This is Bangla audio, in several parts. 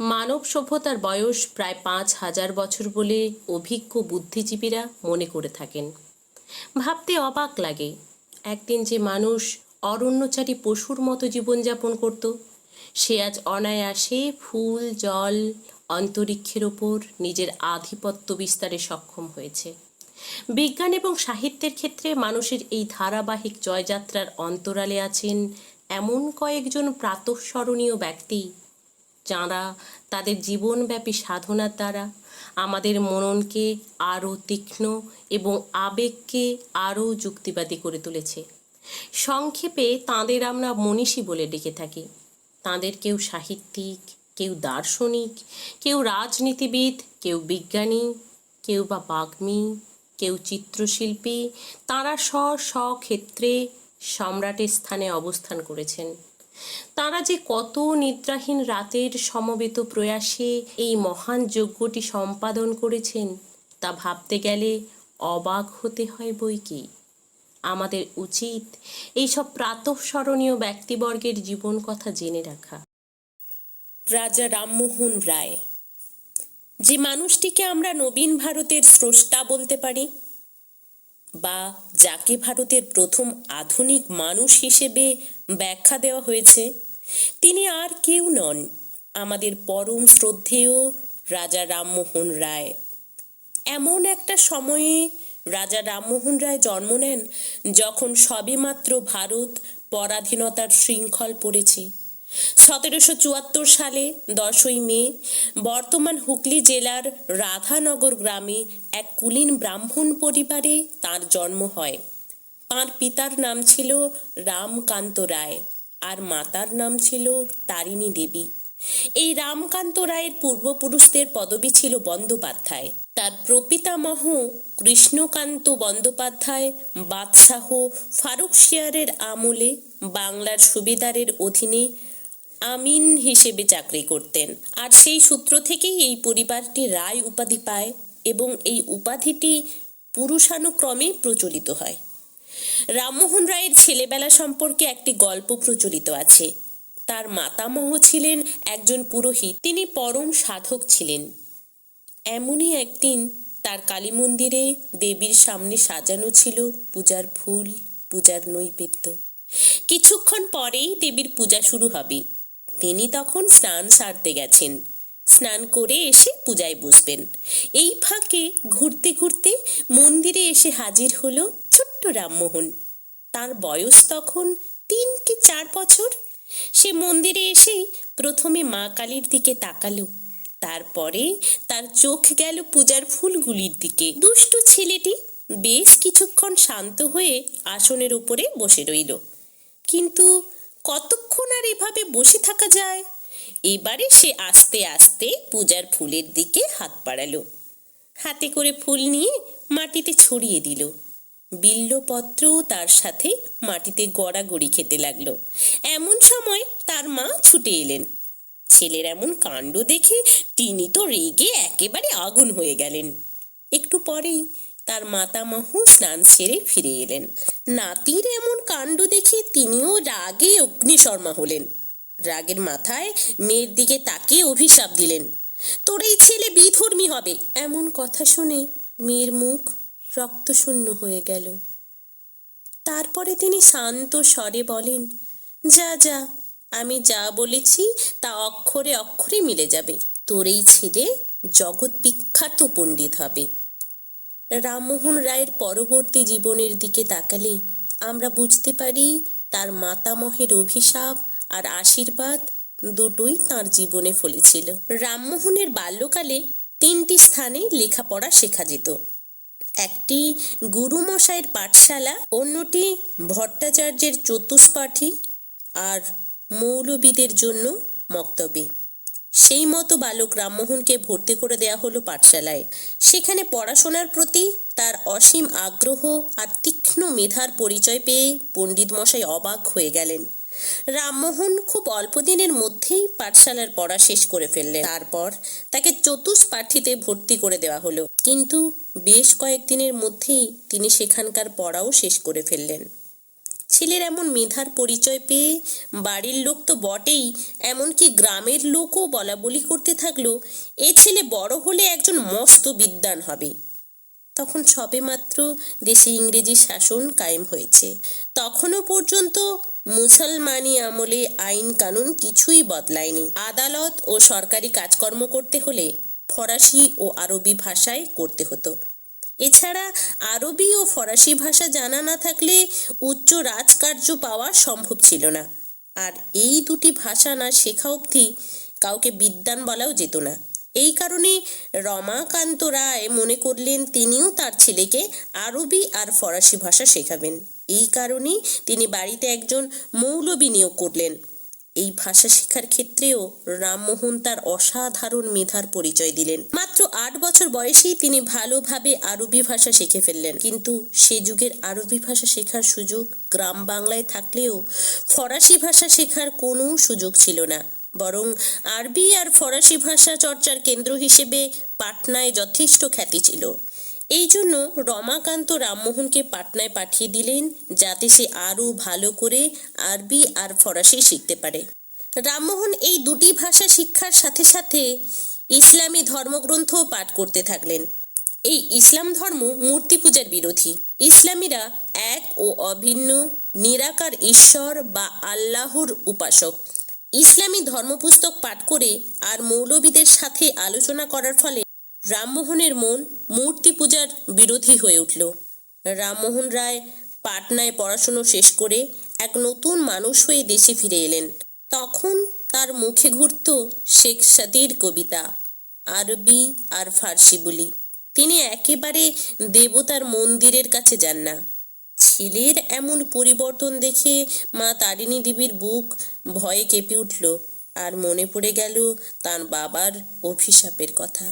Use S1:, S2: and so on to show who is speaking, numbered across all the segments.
S1: মানব সভ্যতার বয়স প্রায় ৫,০০০ বছর বলে অভিজ্ঞ বুদ্ধিজীবীরা মনে করে থাকেন। ভাবতে অবাক লাগে, একদিন যে মানুষ অরণ্যচারী পশুর মতো জীবনযাপন করত, সে আজ অনায়াসে ফুল, জল, অন্তরিক্ষের ওপর নিজের আধিপত্য বিস্তারে সক্ষম হয়েছে। বিজ্ঞান এবং সাহিত্যের ক্ষেত্রে মানুষের এই ধারাবাহিক জয়যাত্রার অন্তরালে আছেন এমন কয়েকজন প্রাতঃস্মরণীয় ব্যক্তি, যাঁরা তাদের জীবনব্যাপী সাধনার দ্বারা আমাদের মননকে আরও তীক্ষ্ণ এবং আবেগকে আরও যুক্তিবাদী করে তুলেছে। সংক্ষেপে তাঁদের আমরা মনীষী বলে ডেকে থাকি। তাঁদের কেউ সাহিত্যিক, কেউ দার্শনিক, কেউ রাজনীতিবিদ, কেউ বিজ্ঞানী, কেউ বা বাগ্মী, কেউ চিত্রশিল্পী। তাঁরা স্ব ক্ষেত্রে সম্রাটের স্থানে অবস্থান করেছেন। তাঁরা যে কত নিদ্রাহীন রাতের সমবেত প্রয়াসে এই মহান যজ্ঞটি সম্পাদন করেছেন, তা ভাবতে গেলে অবাক হতে হয় বই কি। আমাদের উচিত এইসব প্রাতঃস্মরণীয় ব্যক্তিবর্গের জীবন কথা জেনে রাখা। রাজা রামমোহন রায়, যে মানুষটিকে আমরা নবীন ভারতের স্রষ্টা বলতে পারি, বা যাকে ভারতের প্রথম আধুনিক মানুষ হিসেবে ব্যাখ্যা দেওয়া হয়েছে, তিনি আর কেউ নন, আমাদের পরম শ্রদ্ধেয় রাজা রামমোহন রায়। এমন একটা সময়ে রাজা রামমোহন রায় জন্ম নেন যখন সবেমাত্র ভারত পরাধীনতার শৃঙ্খল পড়েছে। 1774 সালে 10ই মে বর্তমান হুগলি জেলার রাধানগর গ্রামে এক কুলীন ব্রাহ্মণ পরিবারে তাঁর জন্ম হয়। তাঁর পিতার নাম ছিল রামকান্ত রায় আর মাতার নাম ছিল তারিণী দেবী। এই রামকান্ত রায়ের পূর্বপুরুষদের পদবি ছিল বন্দ্যোপাধ্যায়। তার প্রপিতামহ কৃষ্ণকান্ত বন্দ্যোপাধ্যায় বাদশাহ ফারুকশিয়ারের আমলে বাংলার সুবেদারের অধীনে আমিন হিসেবে চাকরি করতেন, আর সেই সূত্র থেকেই এই পরিবারটি রায় উপাধি পায় এবং এই উপাধিটি পুরুষানুক্রমে প্রচলিত হয়। রামমোহন রায়ের ছেলেবেলা সম্পর্কে একটি গল্প প্রচলিত আছে। তার মাতামহ ছিলেন একজন পুরোহিত, তিনি পরম সাধক ছিলেন। এমনই একদিন তার কালী মন্দিরে দেবীর সামনে সাজানো ছিল পূজার ফুল, পূজার নৈবেদ্য। কিছুক্ষণ পরেই দেবীর পূজা শুরু হবে। তিনি তখন স্নান সারতে গেছেন। স্নান করে এসে পূজায় বসবেন। এই ফাঁকে ঘুরতে ঘুরতে মন্দিরে এসে হাজির হলো ছোট্ট রামমোহন। তার বয়স তখন 3 কি 4 বছর। সে মন্দিরে এসেই প্রথমে মা কালীর দিকে তাকালো, তারপরে তার চোখ গেল পূজার ফুলগুলির দিকে। দুষ্টু ছেলেটি বেশ কিছুক্ষণ শান্ত হয়ে আসনের উপরে বসে রইল। কিন্তু কতক্ষণ আর এভাবে বসে থাকা যায়? এবারে সে আস্তে আস্তে পূজার ফুলের দিকে হাত বাড়ালো। হাতে করে ফুল নিয়ে মাটিতে ছড়িয়ে দিল। বিল্বপত্রও তার সাথে মাটিতে গড়াগড়ি খেতে লাগলো। এমন সময় তার মা ছুটে এলেন। ছেলের এমন কাণ্ড দেখে তিনি তো রেগে একেবারে আগুন হয়ে গেলেন। একটু পরেই তার মাতামহ স্নান সেরে ফিরে এলেন। নাতির এমন কাণ্ড দেখে তিনিও রাগে অগ্নিশর্মা হলেন। রাগের মাথায় মেয়ের দিকে তাকিয়ে অভিশাপ দিলেন, তোর এই ছেলে বিধর্মী হবে। এমন কথা শুনে মেয়ের মুখ রক্তশূন্য হয়ে গেল। তারপরে তিনি শান্ত স্বরে বলেন, যা যা, আমি যা বলেছি তা অক্ষরে অক্ষরে মিলে যাবে। তোর এই ছেলে জগৎ বিখ্যাত পণ্ডিত হবে। রামমোহন রায়ের পরবর্তী জীবনের দিকে তাকালে আমরা বুঝতে পারি তার মাতামহের অভিশাপ আর আশীর্বাদ দুটোই তাঁর জীবনে ফলেছিল। রামমোহনের বাল্যকালে 3টি স্থানে লেখাপড়া শেখা যেত। একটি গুরুমশাইয়ের পাঠশালা, অন্যটি ভট্টাচার্যের চতুষ্পাঠী, আর মৌলবীদের জন্য মক্তবে। সেই মতো বালক রামমোহনকে ভর্তি করে দেয়া হলো পাঠশালায়। সেখানে পড়াশোনার প্রতি তার অসীম আগ্রহ আর তীক্ষ্ণ মেধার পরিচয় পেয়ে পণ্ডিত মশাই অবাক হয়ে গেলেন। রামমোহন খুব অল্প দিনের মধ্যেই পাঠশালার পড়া শেষ করে ফেললেন। তারপর তাকে চতুষ্পাঠীতে ভর্তি করে দেওয়া হলো, কিন্তু বেশ কয়েকদিনের মধ্যেই তিনি সেখানকার পড়াও শেষ করে ফেললেন। ছেলের এমন মেধার পরিচয় পেয়ে বাড়ির লোক তো বটেই, এমনকি গ্রামের লোকও বলা বলি করতে থাকলো, এ ছেলে বড় হলে একজন মস্ত বিদ্বান হবে। তখন সবেমাত্র দেশে ইংরেজি শাসন কায়েম হয়েছে। তখনও পর্যন্ত মুসলমানি আমলে আইন কানুন কিছুই বদলায়নি। আদালত ও সরকারি কাজকর্ম করতে হলে ফরাসি ও আরবি ভাষায় করতে হতো। এছাড়া আরবি ও ফরাসি ভাষা জানা না থাকলে উচ্চ রাজকার্য পাওয়া সম্ভব ছিল না। আর এই দুটি ভাষা না শেখা অবধি কাউকে বিদ্বান বলাও যেত না। এই কারণে রমাকান্ত রায় মনে করলেন তিনিও তার ছেলেকে আরবি আর ফরাসি ভাষা শেখাবেন। এই কারণেই তিনি বাড়িতে একজন মৌলবি নিয়োগ করলেন। এই ভাষা শেখার ক্ষেত্রেও রামমোহন তার অসাধারণ মেধার পরিচয় দিলেন। মাত্র 8 বছর বয়সেই তিনি ভালোভাবে আরবি ভাষা শিখে ফেললেন। কিন্তু সে যুগের আরবি ভাষা শেখার সুযোগ গ্রাম বাংলায় থাকলেও ফরাসি ভাষা শেখার কোনো সুযোগ ছিল না। বরং আরবি আর ফরাসি ভাষা চর্চার কেন্দ্র হিসেবে পাটনায় যথেষ্ট খ্যাতি ছিল। এই জন্য রমাকান্ত রামমোহনকে পাটনায় পাঠিয়ে দিলেন, যাতে সে আরও ভালো করে আরবি আর ফরাসি শিখতে পারে। রামমোহন এই দুটি ভাষা শিক্ষার সাথে সাথে ইসলামী ধর্মগ্রন্থও পাঠ করতে থাকলেন। এই ইসলাম ধর্ম মূর্তি পূজার বিরোধী। ইসলামীরা এক ও অভিন্ন নিরাকার ঈশ্বর বা আল্লাহর উপাসক। ইসলামী ধর্মপুস্তক পাঠ করে আর মৌলবীদের সাথে আলোচনা করার ফলে রামমোহনের মন মূর্তি পূজার বিরোধী হয়ে উঠল। রামমোহন রায় পাটনায় পড়াশুনো শেষ করে এক নতুন মানুষ হয়ে দেশে ফিরে এলেন। তখন তার মুখে ঘুরত শেখ সাদির কবিতা, আরবি আর ফার্সি বলি। তিনি একেবারে দেবতার মন্দিরের কাছে যান না। ছেলের এমন পরিবর্তন দেখে মা তারিণী দেবীর বুক ভয়ে কেঁপে উঠল, আর মনে পড়ে গেল তার বাবার অভিশাপের কথা।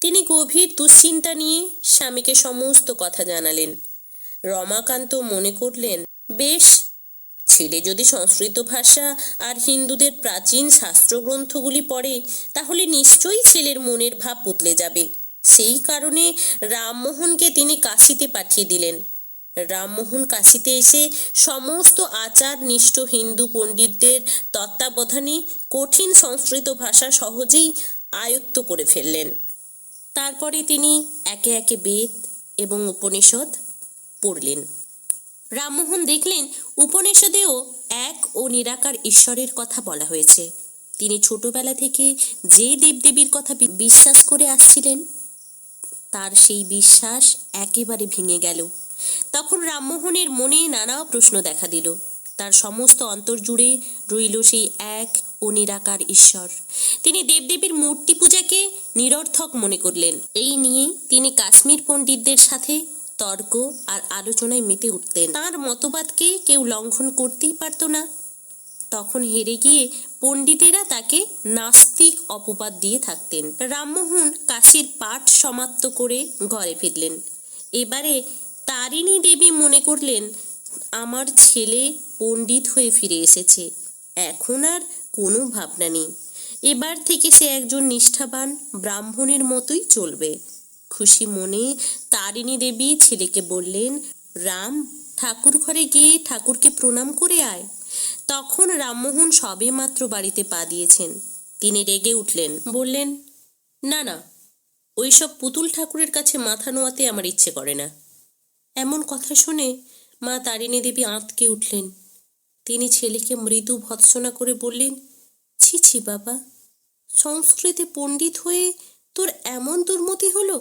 S1: তিনি গভীর দুশ্চিন্তা নিয়ে স্বামীকে সমস্ত কথা জানালেন। রমাকান্ত মনে করলেন, বেশ, ছেলে যদি সংস্কৃত ভাষা আর হিন্দুদের প্রাচীন শাস্ত্রগ্রন্থগুলি পড়ে তাহলে নিশ্চয়ই ছেলের মনের ভাব বদলে যাবে। সেই কারণে রামমোহনকে তিনি কাশীতে পাঠিয়ে দিলেন। রামমোহন কাশীতে এসে সমস্ত আচার নিষ্ঠ হিন্দু পণ্ডিতদের তত্ত্বাবধানে কঠিন সংস্কৃত ভাষা সহজেই আয়ত্ত করে ফেললেন। তারপরে তিনি একে একে বেদ এবং উপনিষদ পড়লেন। রামমোহন দেখলেন উপনিষদেও এক ও নিরাকার ঈশ্বরের কথা বলা হয়েছে। তিনি ছোটবেলা থেকে যে দেবদেবীর কথা বিশ্বাস করে আসছিলেন তার সেই বিশ্বাস একেবারে ভেঙে গেল। তখন রামমোহনের মনে নানা প্রশ্ন দেখা দিল। তার সমস্ত অন্তর জুড়ে রইল সেই এক ও নিরাকার ঈশ্বর। তিনি দেবদেবীর মূর্তি পূজাকে নিরর্থক মনে করলেন। এই নিয়ে তিনি কাশ্মীর পণ্ডিতদের সাথে তর্ক আর আলোচনায় মেতে উঠতেন। তাঁর মতবাদকে কেউ লঙ্ঘন করতেই পারত না। তখন হেরে গিয়ে পণ্ডিতেরা তাকে নাস্তিক অপবাদ দিয়ে থাকতেন। রামমোহন কাশীর পাঠ সমাপ্ত করে ঘরে ফিরলেন। এবারে তারিণী দেবী মনে করলেন, আমার ছেলে পণ্ডিত হয়ে ফিরে এসেছে, এখন আর কোনো ভাবনা নেই। এবার থেকে সে একজন নিষ্ঠাবান ব্রাহ্মণের মতোই চলবে। খুশি মনে তারিণী দেবী ছেলেকে বললেন, রাম, ঠাকুর ঘরে গিয়ে ঠাকুরকে প্রণাম করে আয়। তখন রামমোহন সবে মাত্র বাড়িতে পা দিয়েছেন। তিনি রেগে উঠলেন, বললেন, না না, ওইসব পুতুল ঠাকুরের কাছে মাথা নোয়াতে আমার ইচ্ছে করে না। এমন কথা শুনে মা তারিণী দেবী আঁতকে উঠলেন। তিনি ছেলেকে মৃদু ভৎসনা করে বললেন, ছি ছি বাবা, সংস্কৃতে পণ্ডিত হয়ে তোর এমন দুর্মতি হলো?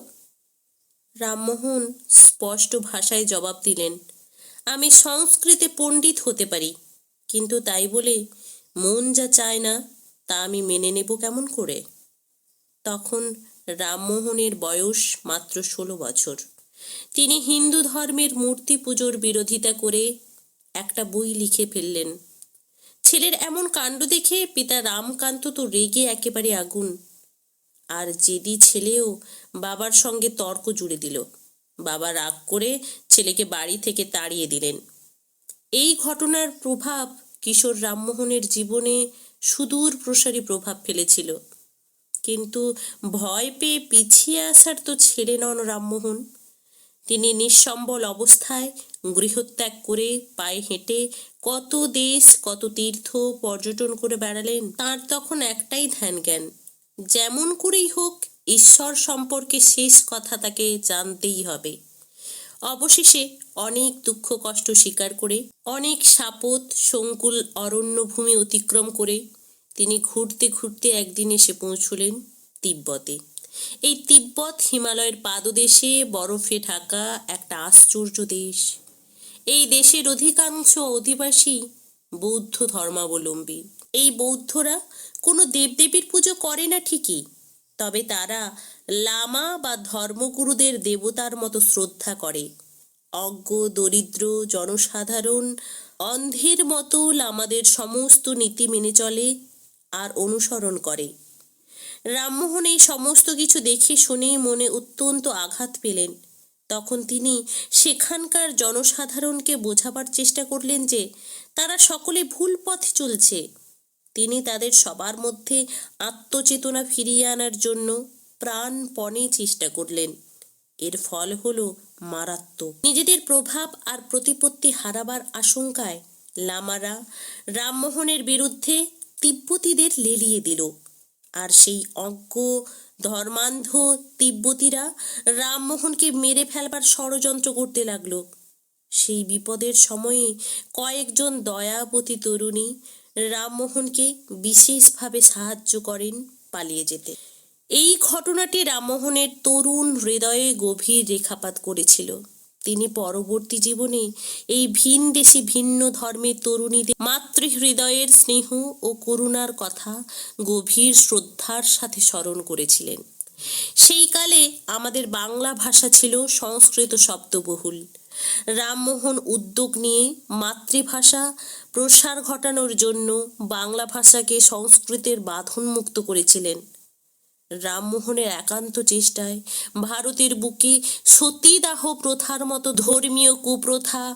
S1: রামমোহন স্পষ্ট ভাষায় জবাব দিলেন, আমি সংস্কৃতে পণ্ডিত হতে পারি, কিন্তু তাই বলে মন যা চায় না তা আমি মেনে নেব কেমন করে? তখন রামমোহনের বয়স মাত্র 16 বছর। তিনি হিন্দু ধর্মের মূর্তি পুজোর বিরোধিতা করে একটা বই লিখে ফেললেন। ছেলের এমন কাণ্ড দেখে পিতা রামকান্ত তো রেগে একেবারে আগুন। আর জেদি ছেলেও বাবার সঙ্গে তর্ক জুড়ে দিল। বাবা রাগ করে ছেলেকে বাড়ি থেকে তাড়িয়ে দিলেন। এই ঘটনার প্রভাব কিশোর রামমোহনের জীবনে সুদূর প্রসারী প্রভাব ফেলেছিল। কিন্তু ভয় পেয়ে পিছিয়ে আসার তো ছেলে নন রামমোহন। তিনি নিঃসম্বল অবস্থায় গৃহত্যাগ করে পায়ে হেঁটে কত দেশ কত তীর্থ পর্যটন করে বেড়ালেন। তার তখন একটাই ধ্যান জ্ঞান, যেমন করেই হোক ঈশ্বর সম্পর্কে শেষ কথা তাকে জানতেই হবে। অবশেষে অনেক দুঃখ কষ্ট স্বীকার করে, অনেক শাপত সংকুল অরণ্যভূমি অতিক্রম করে তিনি ঘুরতে ঘুরতে একদিন এসে পৌঁছলেন তিব্বতে। এই তিব্বত হিমালয়ের পাদদেশে বরফে ঢাকা একটা আশ্চর্য দেশ। এই দেশের অধিকাংশ অধিবাসী বৌদ্ধ ধর্মাবলম্বী। এই বৌদ্ধরা কোনো দেবদেবীর পুজো করে না ঠিকই, তবে তারা লামা বা ধর্মগুরুদের দেবতার মতো শ্রদ্ধা করে। অজ্ঞ দরিদ্র জনসাধারণ অন্ধের মতো লামাদের সমস্ত নীতি মেনে চলে আর অনুসরণ করে। রামমোহন এই সমস্ত কিছু দেখে শুনে মনে অত্যন্ত আঘাত পেলেন। তখন তিনি সেখানকার জনসাধারণকে বোঝাবার চেষ্টা করলেন যে তারা সকলে ভুল পথে চলছে। তিনি তাদের সবার মধ্যে আত্মচেতনা ফিরিয়ে আনার জন্য প্রাণপণে চেষ্টা করলেন। এর ফল হলো মারাত্মক। নিজেদের প্রভাব আর প্রতিপত্তি হারাবার আশঙ্কায় লামারা রামমোহনের বিরুদ্ধে তিব্বতীদের লেলিয়ে দিল। আর সেই অজ্ঞ ধর্মান্ধ তিব্বতীরা রামমোহনকে মেরে ফেলবার ষড়যন্ত্র করতে লাগলো। সেই বিপদের সময়ে কয়েকজন দয়াবতী তরুণী রামমোহনকে বিশেষভাবে সাহায্য করেন পালিয়ে যেতে। এই ঘটনাটি রামমোহনের তরুণ হৃদয়ে গভীর রেখাপাত করেছিল। তিনি পরবর্তী জীবনে এই ভিনদেশী ভিন্ন ধর্মের তরুণীদের মাতৃহৃদয়ের স্নেহ ও করুণার কথা গভীর শ্রদ্ধার সাথে স্মরণ করেছিলেন। সেই কালে আমাদের বাংলা ভাষা ছিল সংস্কৃত শব্দবহুল। রামমোহন উদ্যোগ নিয়ে মাতৃভাষা প্রসার ঘটানোর জন্য বাংলা ভাষাকে সংস্কৃতের বাঁধনমুক্ত করেছিলেন। রামমোহনের একান্ত চেষ্টায় ভারতের বুকে সতীদাহ প্রথার মতো ধর্মীয় কুপ্রথা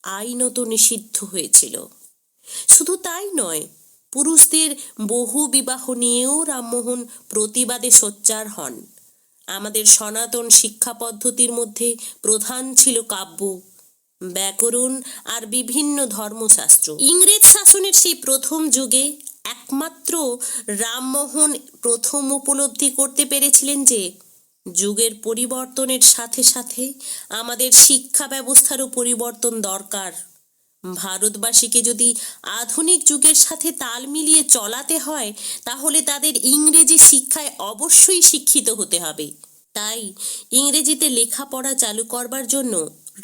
S1: আইনত নিষিদ্ধ হয়েছিল। শুধু তাই নয়, পুরুষদের বহু বিবাহ নিয়েও রামমোহন প্রতিবাদে সোচ্চার হন। আমাদের সনাতন শিক্ষা পদ্ধতির মধ্যে প্রধান ছিল কাব্য, ব্যাকরণ আর বিভিন্ন ধর্মশাস্ত্র। ইংরেজ শাসনের সেই প্রথম যুগে একমাত্র রামমোহন প্রথম উপলব্ধি করতে পেরেছিলেন যে যুগের পরিবর্তনের সাথে সাথে আমাদের শিক্ষা ব্যবস্থারও পরিবর্তন দরকার। ভারতবাসীকে যদি আধুনিক যুগের সাথে তাল মিলিয়ে চলাতে হয়, তাহলে তাদের ইংরেজি শিক্ষায় অবশ্যই শিক্ষিত হতে হবে। তাই ইংরেজিতে লেখাপড়া চালু করবার জন্য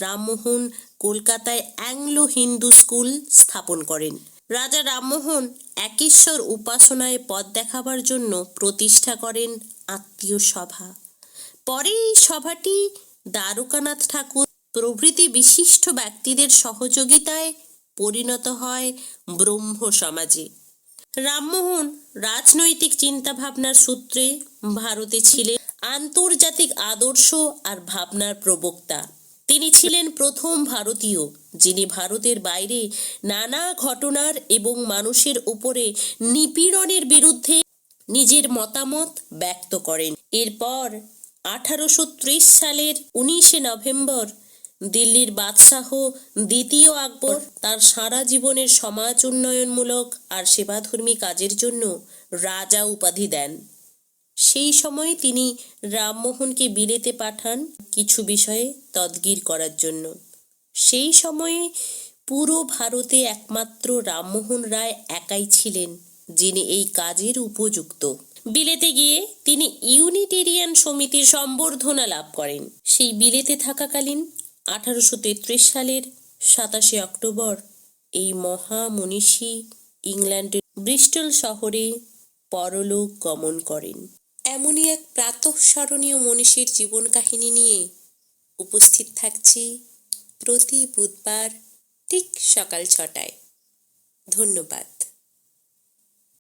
S1: রামমোহন কলকাতায় অ্যাংলো হিন্দু স্কুল স্থাপন করেন। রাজা রামমোহন একেশ্বর উপাসনায় পথ দেখাবার জন্য প্রতিষ্ঠা করেন আত্মীয় সভা। পরে এই সভাটি দ্বারকানাথ ঠাকুর প্রভৃতি বিশিষ্ট ব্যক্তিদের সহযোগিতায় পরিণত হয় ব্রহ্ম সমাজে। রামমোহন রাজনৈতিক চিন্তাভাবনার সূত্রে ভারতে ছিলেন আন্তর্জাতিক আদর্শ আর ভাবনার প্রবক্তা। তিনি ছিলেন প্রথম ভারতীয় যিনি ভারতের বাইরে নানা ঘটনার এবং মানুষের উপরে নিপীড়নের বিরুদ্ধে নিজের মতামত ব্যক্ত করেন। এরপর 1830 সালের 19শে নভেম্বর দিল্লির বাদশাহ দ্বিতীয় আকবর তার সারা জীবনের সমাজ উন্নয়নমূলক আর সেবাধর্মী কাজের জন্য রাজা উপাধি দেন। সেই সময়ে তিনি রামমোহনকে বিলেতে পাঠান কিছু বিষয়ে তদবির করার জন্য। সেই সময়ে পুরো ভারতে একমাত্র রামমোহন রায় একাই ছিলেন যিনি এই কাজের উপযুক্ত। বিলেতে গিয়ে তিনি ইউনিটেরিয়ান সমিতির সম্বর্ধনা লাভ করেন। সেই বিলেতে থাকাকালীন 1833 সালের 27শে অক্টোবর এই মহামনীষী ইংল্যান্ডের ব্রিস্টল শহরে পরলোক গমন করেন। এমনই এক প্রাতঃস্মরণীয় মনীষীর জীবন কাহিনী নিয়ে উপস্থিত থাকছি প্রতি বুধবার ঠিক সকাল 6টায়। ধন্যবাদ।